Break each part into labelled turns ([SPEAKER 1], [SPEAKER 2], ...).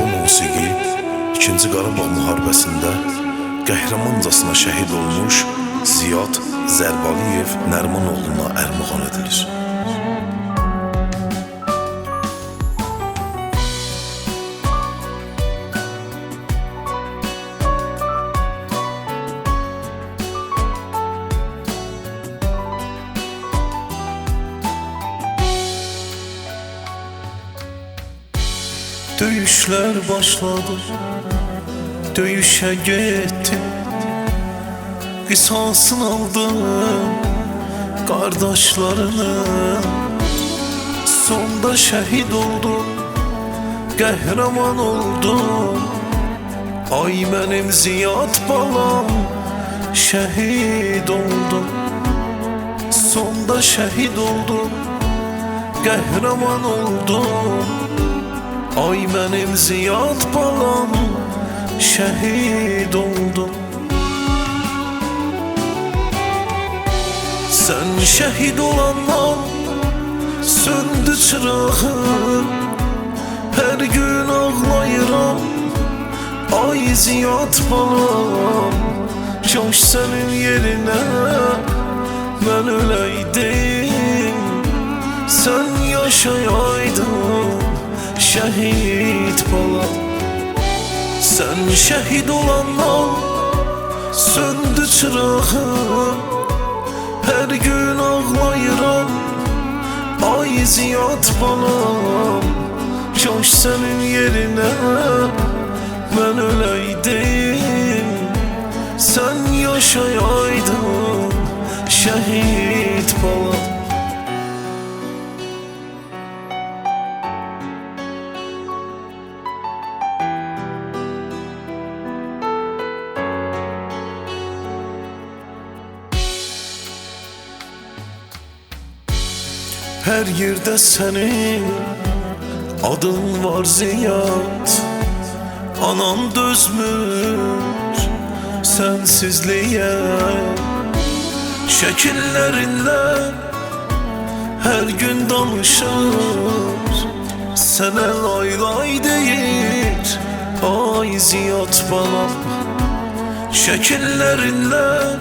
[SPEAKER 1] Bu musiqi 2-ci Qarabağ müharibəsində qəhrəmancasına şəhid olmuş Ziyad Zərbaliyev Nərmanoğluna ərmağan edilir.
[SPEAKER 2] Döyüşler başladı, döyüşe gittim, kısasını aldım kardeşlerinin. Sonda şehit oldum, kahraman oldum. Ay benim Ziyad balam, şehit oldum. Sonda şehit oldum, kahraman oldum. Ay benim Ziyad balam, şehit oldum. Sen şehit olandan söndü çırağım. Her gün ağlayıram, ay Ziyad balam. Kaş senin yerine ben öleydim, sen yaşayaydın şehit balam. Sen şehit olandan söndü çırağım. Her gün ağlayıram, ay Ziyad balam. Kaş senin yerine ben öleydim, sen yaşayaydın şehit balam. Her yerde senin adın var Ziyad. Anam dözmür sensizliğe, şekillerinle her gün danışır. Sana lay lay deyir, ay Ziyad balam. Şekillerinle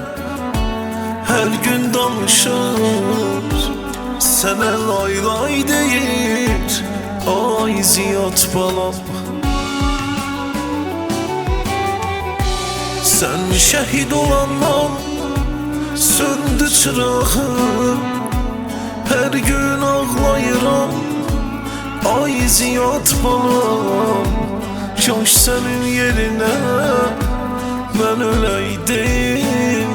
[SPEAKER 2] her gün danışır. Sana lay lay deyir, ay Ziyad balam. Sen şehit olandan söndü çırağım. Her gün ağlayıram, ay Ziyad balam. Kaş senin yerine ben öleydim,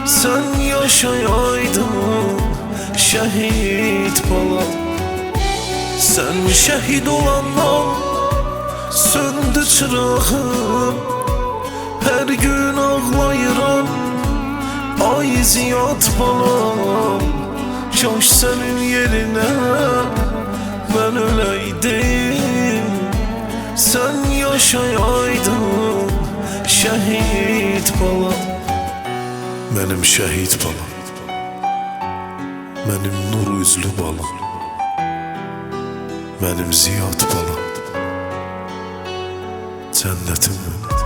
[SPEAKER 2] sen yaşayaydın şehit balam. Sen şehit olandan söndü çırağım. Her gün ağlayıram, ay Ziyad balam. Kaş senin yerine ben öleydim, sen yaşayaydın şehit balam.
[SPEAKER 1] Mənim şəhid balam, mənim nur üzlü balam, mənim Ziyad balam, cənnətim mənim.